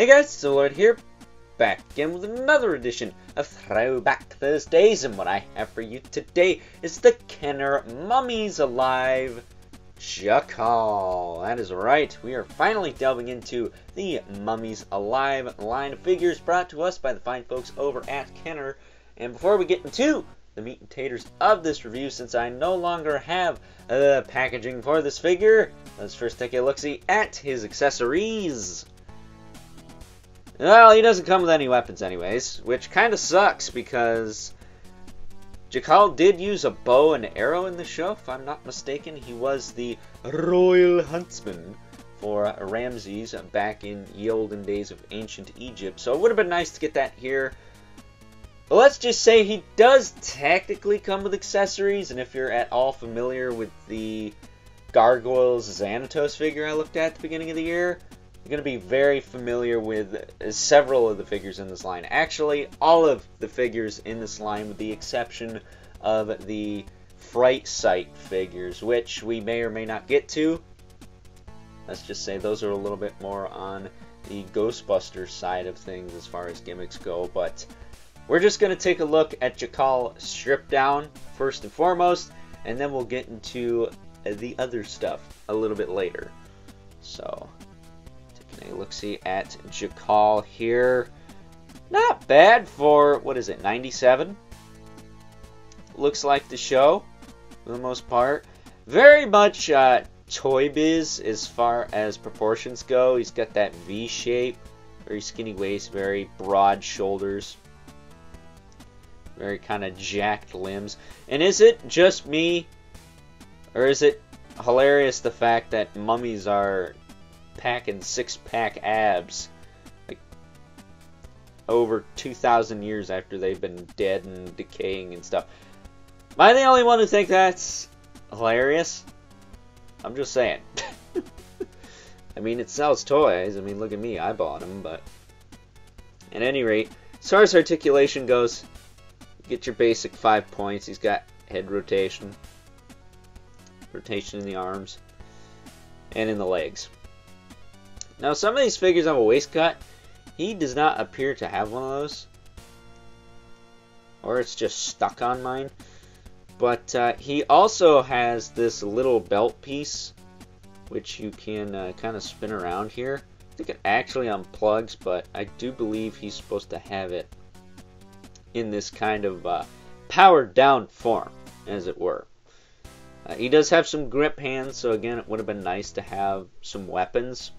Hey guys, it's Lord here, back again with another edition of Throwback Thursdays, and what I have for you today is the Kenner Mummies Alive Jackal. That is right, we are finally delving into the Mummies Alive line of figures brought to us by the fine folks over at Kenner. And before we get into the meat and taters of this review, since I no longer have the packaging for this figure, let's first take a look-see at his accessories. Well, he doesn't come with any weapons anyways, which kind of sucks because Jackal did use a bow and arrow in the show, if I'm not mistaken. He was the Royal Huntsman for Ramses back in the olden days of ancient Egypt, so it would have been nice to get that here. But let's just say he does technically come with accessories, and if you're at all familiar with the Gargoyles Xanatos figure I looked at the beginning of the year, you're going to be very familiar with several of the figures in this line. Actually, all of the figures in this line, with the exception of the Fright Sight figures, which we may or may not get to. Let's just say those are a little bit more on the Ghostbusters side of things as far as gimmicks go, but we're just going to take a look at Jackal stripped down first and foremost, and then we'll get into the other stuff a little bit later. So taking a look-see at Jackal here. Not bad for, what is it, 97? Looks like the show, for the most part. Very much Toy Biz as far as proportions go. He's got that V shape, very skinny waist, very broad shoulders, very kind of jacked limbs. And is it just me, or is it hilarious the fact that mummies are packing six-pack abs like over 2,000 years after they've been dead and decaying and stuff? Am I the only one who think that's hilarious? I'm just saying. I mean, it sells toys. I mean, look at me, I bought them. But at any rate, as far as articulation goes, get your basic 5 points. He's got head rotation, rotation in the arms, and in the legs. Now, some of these figures have a waist cut. He does not appear to have one of those, or it's just stuck on mine. But he also has this little belt piece, which you can kind of spin around here. I think it actually unplugs, but I do believe he's supposed to have it in this kind of powered down form, as it were. He does have some grip hands, so again, it would have been nice to have some weapons.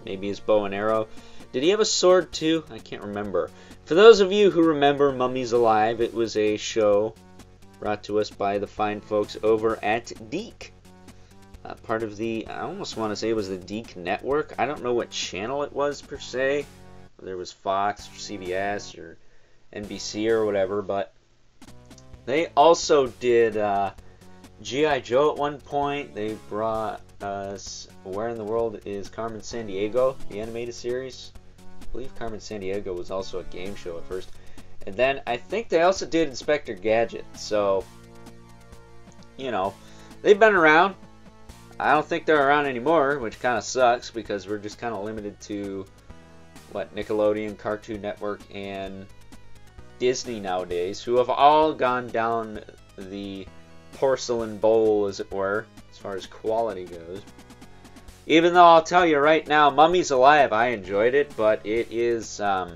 Maybe his bow and arrow. Did he have a sword too? I can't remember. For those of you who remember Mummies Alive, it was a show brought to us by the fine folks over at DiC. Part of the, I almost want to say it was the DiC network. I don't know what channel it was per se. Whether it was Fox or CBS or NBC or whatever, but they also did G.I. Joe at one point. They brought us Where in the World is Carmen Sandiego, the animated series. I believe Carmen Sandiego was also a game show at first. And then I think they also did Inspector Gadget. So, you know, they've been around. I don't think they're around anymore, which kind of sucks because we're just kind of limited to, what, Nickelodeon, Cartoon Network, and Disney nowadays, who have all gone down the porcelain bowl, as it were, as far as quality goes. Even though I'll tell you right now, Mummies Alive, I enjoyed it, but it is it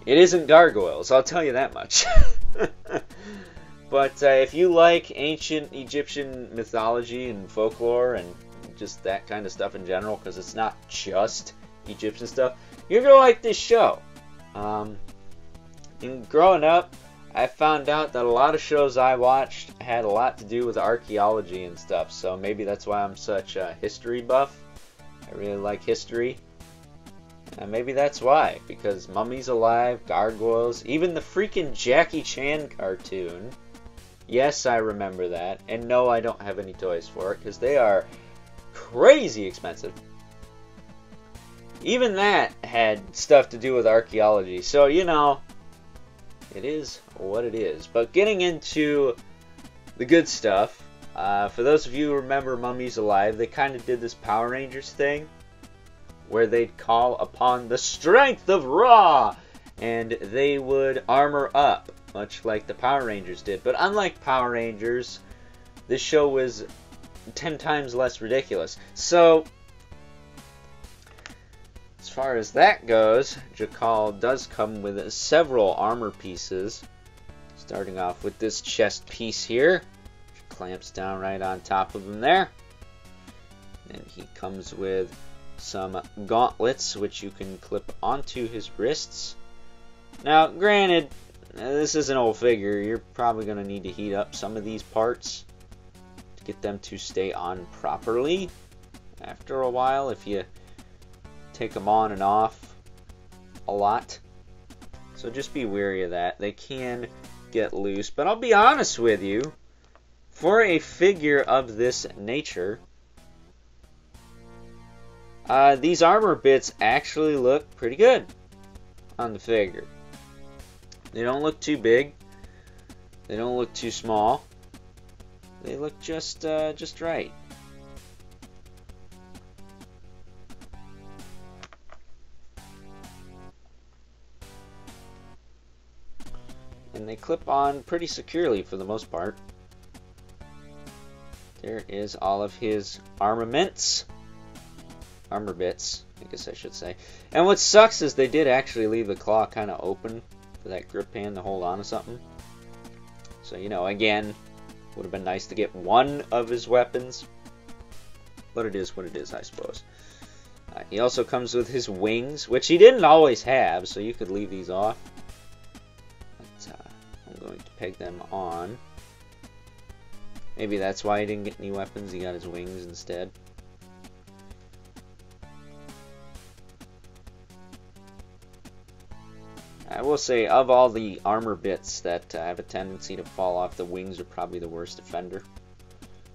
isn't Gargoyles, I'll tell you that much. But if you like ancient Egyptian mythology and folklore and just that kind of stuff in general, because it's not just Egyptian stuff, you're gonna like this show. And growing up, I found out that a lot of shows I watched had a lot to do with archaeology and stuff, so maybe that's why I'm such a history buff. I really like history. And maybe that's why, because Mummies Alive, Gargoyles, even the freaking Jackie Chan cartoon. Yes, I remember that. And no, I don't have any toys for it, because they are crazy expensive. Even that had stuff to do with archaeology, so you know, it is what it is. But getting into the good stuff, for those of you who remember Mummies Alive, they kind of did this Power Rangers thing. where they'd call upon the strength of Ra, and they would armor up, much like the Power Rangers did. But unlike Power Rangers, this show was 10 times less ridiculous. So, as far as that goes, Jakal does come with several armor pieces. Starting off with this chest piece here, which clamps down right on top of him there. And he comes with some gauntlets, which you can clip onto his wrists. Now, granted, this is an old figure. You're probably going to need to heat up some of these parts to get them to stay on properly after a while if you take them on and off a lot. So just be wary of that. They can get loose, but I'll be honest with you, for a figure of this nature, these armor bits actually look pretty good on the figure. They don't look too big, they don't look too small, they look just right. And they clip on pretty securely for the most part. There is all of his armaments. Armor bits, I guess I should say. And what sucks is they did actually leave the claw kind of open for that grip hand to hold on to something. So, you know, again, would have been nice to get one of his weapons. But it is what it is, I suppose. He also comes with his wings, which he didn't always have, so you could leave these off. I'm going to peg them on. Maybe that's why he didn't get any weapons, he got his wings instead. I will say, of all the armor bits that have a tendency to fall off, the wings are probably the worst offender.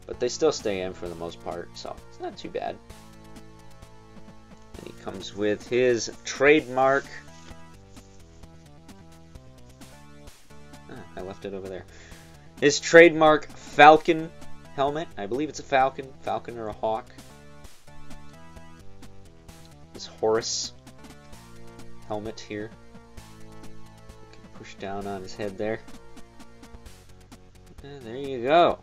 But they still stay in for the most part, so it's not too bad. And he comes with his trademark... I left it over there. His trademark Falcon helmet. I believe it's a Falcon or a Hawk. His Horus helmet here. You can push down on his head there. And there you go.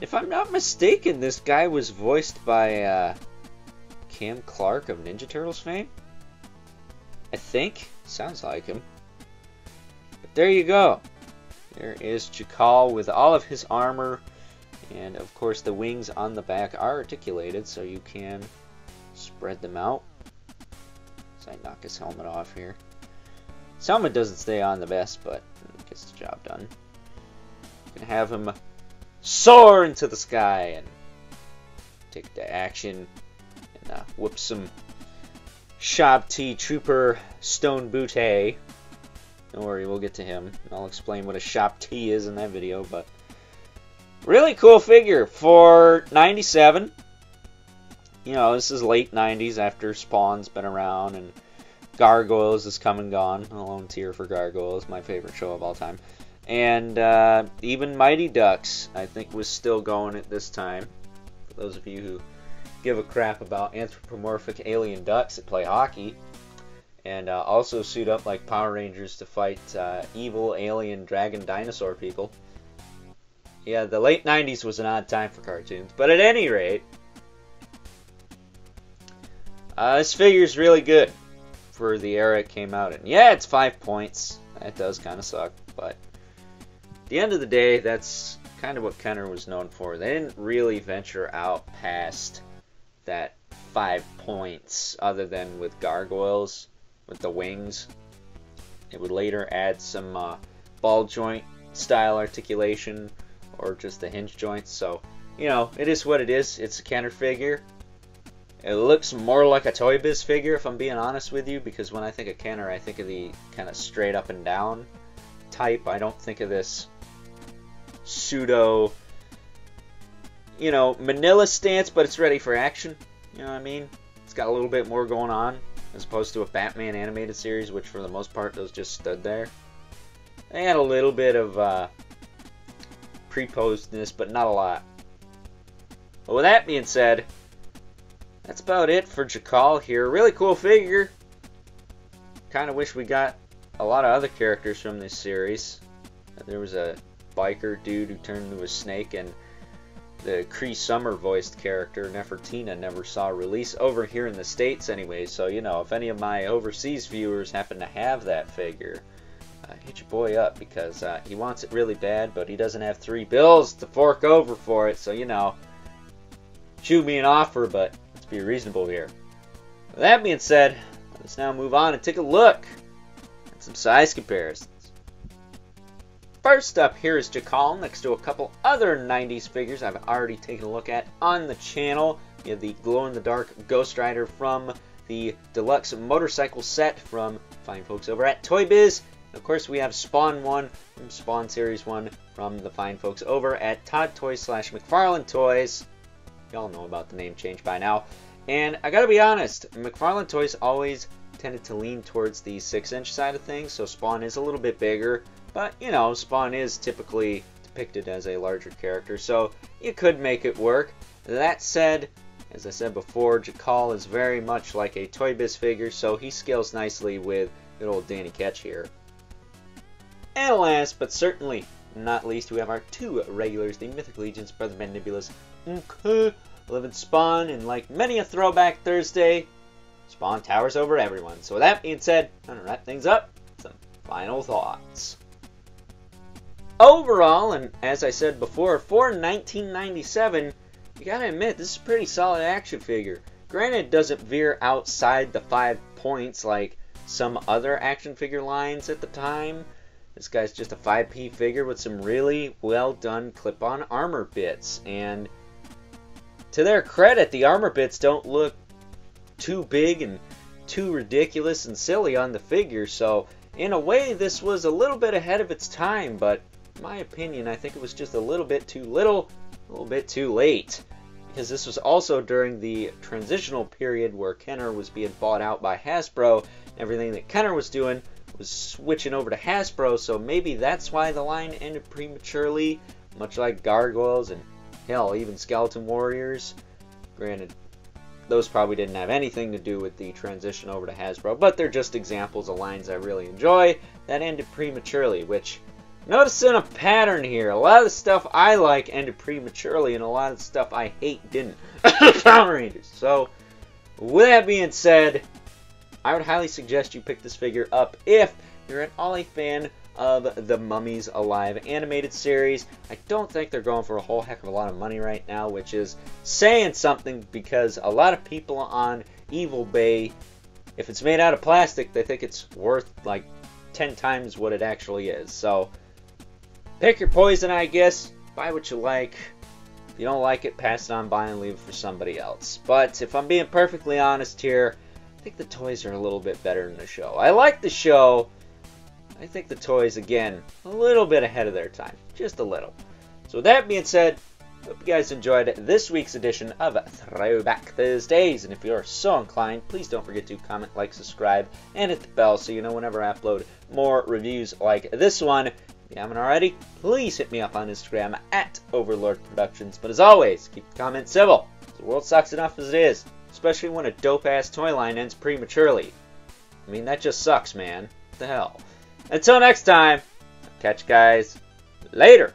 If I'm not mistaken, this guy was voiced by Cam Clark of Ninja Turtles fame. I think. Sounds like him. But there you go. There is Jakal with all of his armor. And of course the wings on the back are articulated, so you can spread them out. As I knock his helmet off here. His helmet doesn't stay on the best, but it gets the job done. You can have him soar into the sky and take the action and whoop some Shabti Trooper Stone Butte. Don't worry, we'll get to him. I'll explain what a Shabti is in that video, but really cool figure for 97. You know, this is late 90s after Spawn's been around and Gargoyles has come and gone. A lone tear for Gargoyles, my favorite show of all time. And even Mighty Ducks, I think, was still going at this time. For those of you who give a crap about anthropomorphic alien ducks that play hockey. And also suit up like Power Rangers to fight evil alien dragon dinosaur people. Yeah, the late 90s was an odd time for cartoons. But at any rate, this figure's really good for the era it came out in. Yeah, it's 5 points. That does kind of suck, but at the end of the day, that's kind of what Kenner was known for. They didn't really venture out past that 5 points, other than with Gargoyles, with the wings. It would later add some ball joint style articulation, or just the hinge joints. So, you know, it is what it is. It's a Kenner figure. It looks more like a Toy Biz figure, if I'm being honest with you, because when I think of Kenner, I think of the kind of straight up and down type. I don't think of this pseudo, you know, Manila stance, but it's ready for action. You know what I mean? It's got a little bit more going on, as opposed to a Batman animated series, which for the most part, those just stood there. They had a little bit of pre-posedness, but not a lot. But with that being said, that's about it for Jakal here. Really cool figure. Kind of wish we got a lot of other characters from this series. There was a biker dude who turned into a snake, and the Cree Summer voiced character Nefertina never saw a release over here in the States anyway. So, you know, if any of my overseas viewers happen to have that figure, hit your boy up, because he wants it really bad, but he doesn't have 3 bills to fork over for it. So, you know, shoot me an offer, but let's be reasonable here. With that being said, let's now move on and take a look at some size comparisons. First up here is Jakal, next to a couple other 90s figures I've already taken a look at on the channel. We have the glow-in-the-dark Ghost Rider from the deluxe motorcycle set from fine folks over at Toy Biz. Of course, we have Spawn 1 from Spawn Series 1 from the fine folks over at Todd Toys / McFarlane Toys. Y'all know about the name change by now. And I gotta be honest, McFarlane Toys always tended to lean towards the 6-inch side of things, so Spawn is a little bit bigger. But, you know, Spawn is typically depicted as a larger character, so you could make it work. That said, as I said before, Jakal is very much like a Toy Biz figure, so he scales nicely with good old Danny Ketch here. And last, but certainly not least, we have our 2 regulars, the Mythic Legion's Brother Mandibulas, Living Spawn, and like many a Throwback Thursday, Spawn towers over everyone. So with that being said, I'm gonna wrap things up. Some final thoughts. Overall, and as I said before, for 1997, you gotta admit, this is a pretty solid action figure. Granted, it doesn't veer outside the 5 points like some other action figure lines at the time. This guy's just a 5P figure with some really well done clip-on armor bits. And to their credit, the armor bits don't look too big and too ridiculous and silly on the figure. So in a way, this was a little bit ahead of its time, but in my opinion, I think it was just a little bit too little, a little bit too late. Because this was also during the transitional period where Kenner was being bought out by Hasbro. Everything that Kenner was doing was switching over to Hasbro, so maybe that's why the line ended prematurely, much like Gargoyles and, hell, even Skeleton Warriors. Granted, those probably didn't have anything to do with the transition over to Hasbro, but they're just examples of lines I really enjoy that ended prematurely, which, noticing a pattern here. A lot of the stuff I like ended prematurely, and a lot of the stuff I hate didn't. Power Rangers. So, with that being said, I would highly suggest you pick this figure up if you're at all a fan of the Mummies Alive animated series. I don't think they're going for a whole heck of a lot of money right now, which is saying something, because a lot of people on Evil Bay, if it's made out of plastic, they think it's worth like 10 times what it actually is. So, pick your poison, I guess. Buy what you like. If you don't like it, pass it on by and leave it for somebody else. But if I'm being perfectly honest here, I think the toys are a little bit better than the show. I like the show. I think the toys, again, a little bit ahead of their time. Just a little. So with that being said, hope you guys enjoyed this week's edition of Throwback Thursdays. And if you are so inclined, please don't forget to comment, like, subscribe, and hit the bell so you know whenever I upload more reviews like this one. If you haven't already, please hit me up on Instagram at Overlord Productions. But as always, keep the comments civil. The world sucks enough as it is, especially when a dope-ass toy line ends prematurely. I mean, that just sucks, man. What the hell? Until next time, catch you guys later.